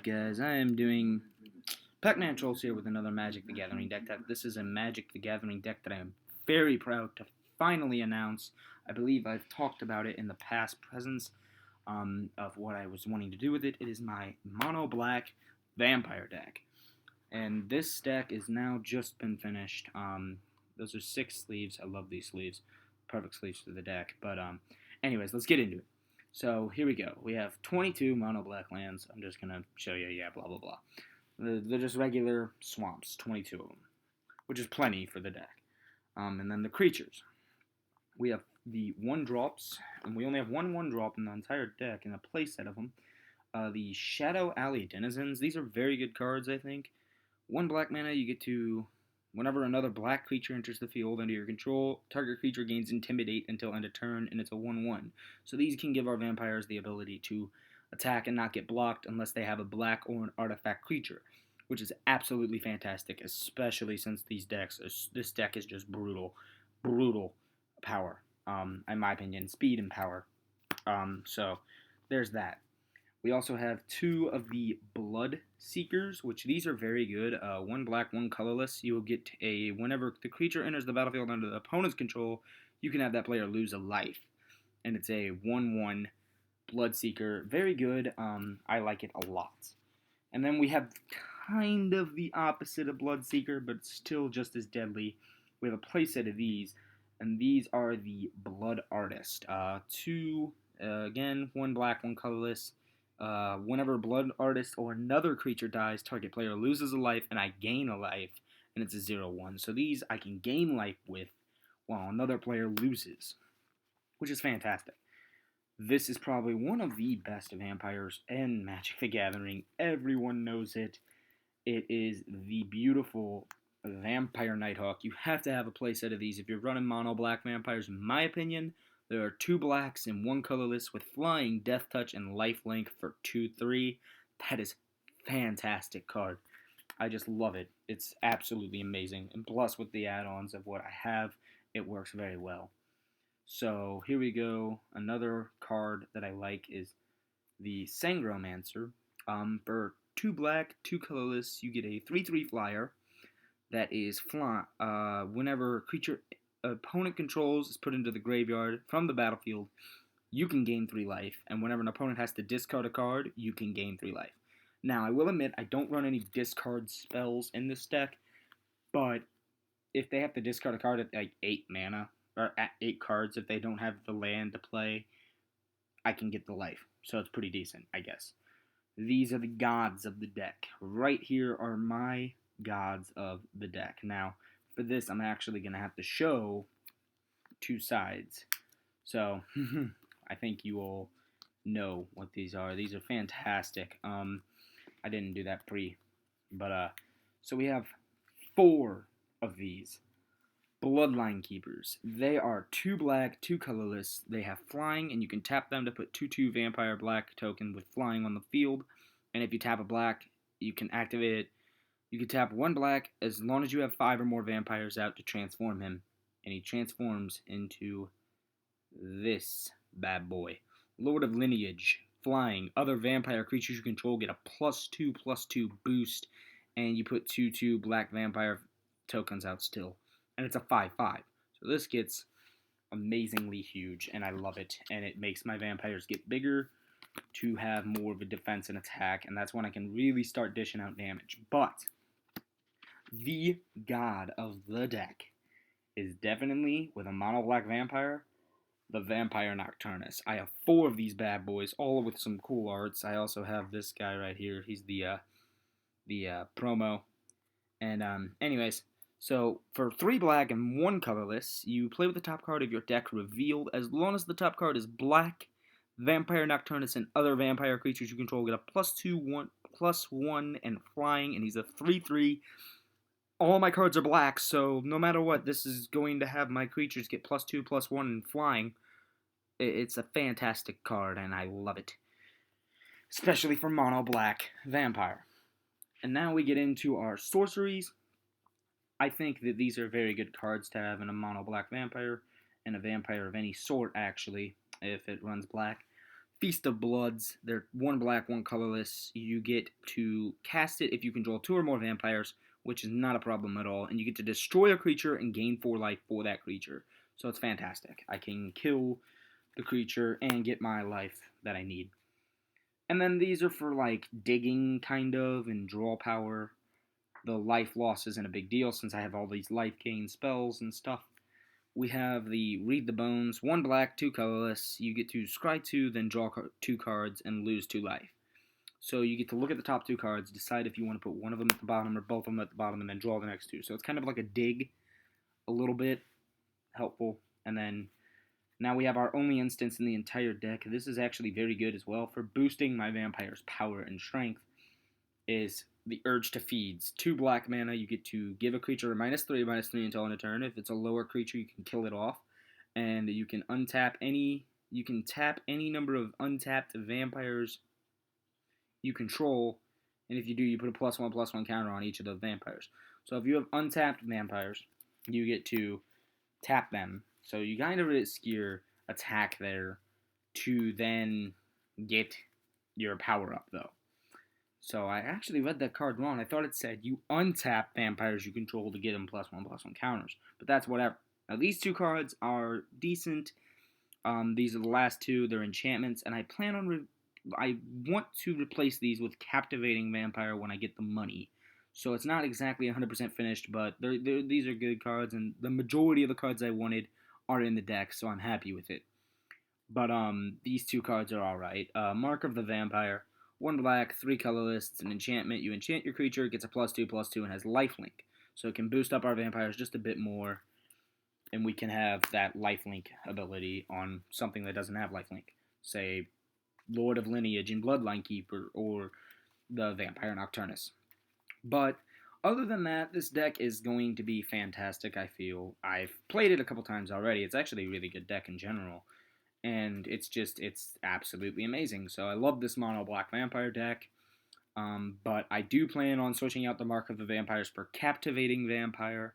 guys? I am doing Pac-Man Trolls here with another Magic the Gathering deck. This is a Magic the Gathering deck that I am very proud to finally announce. I believe I've talked about it in the past presence of what I was wanting to do with it. It is my mono black vampire deck. And this deck is now just been finished. Those are 6 sleeves. I love these sleeves. Perfect sleeves for the deck. But anyways, let's get into it. So here we go. We have 22 mono black lands. I'm just going to show you, blah, blah, blah. They're just regular swamps, 22 of them, which is plenty for the deck. And then the creatures. We have the 1-drops, and we only have one 1-drop in the entire deck, and a playset of them. The Shadow Alley Denizens. These are very good cards, I think. 1 black mana, you get to, whenever another black creature enters the field under your control, target creature gains Intimidate until end of turn, and it's a 1/1. So these can give our vampires the ability to attack and not get blocked unless they have a black or an artifact creature, which is absolutely fantastic, especially since this deck is just brutal power, in my opinion, speed and power. So there's that. We also have 2 of the Blood Seekers, which these are very good. 1 black, 1 colorless. You will get whenever the creature enters the battlefield under the opponent's control, you can have that player lose a life. And it's a 1/1 Bloodseeker. Very good. I like it a lot. And then we have kind of the opposite of Bloodseeker, but still just as deadly. We have a playset of these, and these are the Blood Artist. 2, again, 1 black, 1 colorless. Whenever Blood Artist or another creature dies, target player loses a life, and I gain a life, and it's a 0/1. So these I can gain life with while another player loses, which is fantastic. This is probably one of the best vampires in Magic the Gathering. Everyone knows it. It is the beautiful Vampire Nighthawk. You have to have a playset of these if you're running mono black vampires. In my opinion, there are 2 blacks and 1 colorless with flying, death touch, and lifelink for 2/3. That is fantastic card. I just love it. It's absolutely amazing. And plus with the add-ons of what I have, it works very well. So here we go. Another card that I like is the Sangromancer. For 2 black, 2 colorless, you get a 3/3 flyer that is whenever creature opponent controls is put into the graveyard from the battlefield, you can gain 3 life, and whenever an opponent has to discard a card, you can gain 3 life. Now, I will admit, I don't run any discard spells in this deck, but if they have to discard a card at like 8 mana, or at 8 cards, if they don't have the land to play, I can get the life. So it's pretty decent, I guess. These are the gods of the deck. Right here are my gods of the deck. Now, for this, I'm actually going to have to show 2 sides. So, I think you all know what these are. These are fantastic. I didn't do that but so we have 4 of these Bloodline Keepers. They are 2 black, 2 colorless. They have flying, and you can tap them to put 2/2 Vampire Black token with flying on the field. And if you tap a black, you can activate it. You can tap 1 black as long as you have 5 or more vampires out to transform him. And he transforms into this bad boy. Lord of Lineage. Flying. Other vampire creatures you control get a +2/+2 boost. And you put 2/2 black vampire tokens out still. And it's a 5/5. So this gets amazingly huge, and I love it. And it makes my vampires get bigger to have more of a defense and attack, and that's when I can really start dishing out damage. But the god of the deck is definitely, with a mono black vampire, the Vampire Nocturnus. I have 4 of these bad boys, all with some cool arts. I also have this guy right here. He's the promo. And anyways, so for 3 black and 1 colorless, you play with the top card of your deck revealed. As long as the top card is black, Vampire Nocturnus and other vampire creatures you control get a +2/+1 and flying, and he's a 3/3. All my cards are black, so no matter what, this is going to have my creatures get +2/+1 and flying. It's a fantastic card, and I love it. Especially for mono black vampire. And now we get into our sorceries. I think that these are very good cards to have in a mono black vampire, and a vampire of any sort, actually, if it runs black. Feast of Bloods. They're 1 black, 1 colorless. You get to cast it if you control 2 or more vampires, which is not a problem at all. And you get to destroy a creature and gain 4 life for that creature. So it's fantastic. I can kill the creature and get my life that I need. And then these are for like digging kind of and draw power. The life loss isn't a big deal since I have all these life gain spells and stuff. We have the Read the Bones, 1 black, 2 colorless. You get to scry 2, then draw 2 cards and lose 2 life. So you get to look at the top 2 cards, decide if you want to put one of them at the bottom or both of them at the bottom, and then draw the next 2. So it's kind of like a dig, a little bit helpful. And then now we have our only instance in the entire deck. This is actually very good as well for boosting my vampire's power and strength. Is the Urge to Feeds. 2 black mana, you get to give a creature a -3/-3 until end of turn. If it's a lower creature, you can kill it off. And you can tap any number of untapped vampires you control, and if you do, you put a +1/+1 counter on each of those vampires. So if you have untapped vampires, you get to tap them. So you kind of risk your attack there to then get your power up, though. So I actually read that card wrong. I thought it said you untap vampires you control to get them +1/+1 counters. But that's whatever. Now these 2 cards are decent. These are the last 2. They're enchantments, and I plan on I want to replace these with Captivating Vampire when I get the money. So it's not exactly 100% finished, but these are good cards, and the majority of the cards I wanted are in the deck, so I'm happy with it. But these 2 cards are alright. Mark of the Vampire, 1 black, 3 colorless. It's an enchantment. You enchant your creature, it gets a +2/+2, and has lifelink. So it can boost up our vampires just a bit more, and we can have that lifelink ability on something that doesn't have lifelink. Say, Lord of Lineage and Bloodline Keeper, or the Vampire Nocturnus. But other than that, this deck is going to be fantastic, I feel. I've played it a couple times already. It's actually a really good deck in general. And it's absolutely amazing. So I love this mono black vampire deck. But I do plan on switching out the Mark of the Vampires for Captivating Vampire.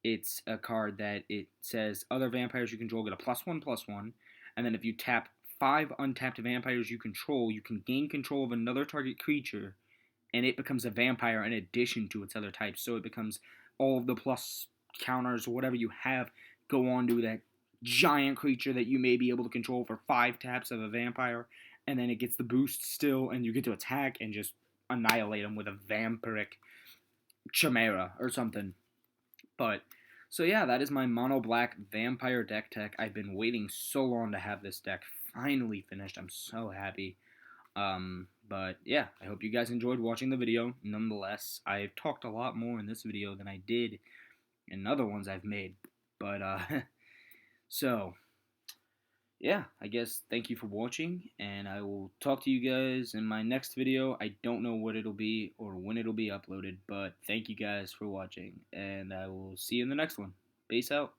It's a card that it says other vampires you control get a +1/+1. And then if you tap 5 untapped vampires you control, you can gain control of another target creature, and it becomes a vampire in addition to its other types. So it becomes all of the plus counters or whatever you have go on to that giant creature that you may be able to control for 5 taps of a vampire, and then it gets the boost still, and you get to attack and just annihilate them with a vampiric chimera or something. But so yeah, that is my mono black vampire deck tech. I've been waiting so long to have this deck finally finished. I'm so happy. But yeah, I hope you guys enjoyed watching the video. Nonetheless, I've talked a lot more in this video than I did in other ones I've made. But so yeah, I guess thank you for watching, and I will talk to you guys in my next video. I don't know what it'll be or when it'll be uploaded, but thank you guys for watching, and I will see you in the next one. Peace out.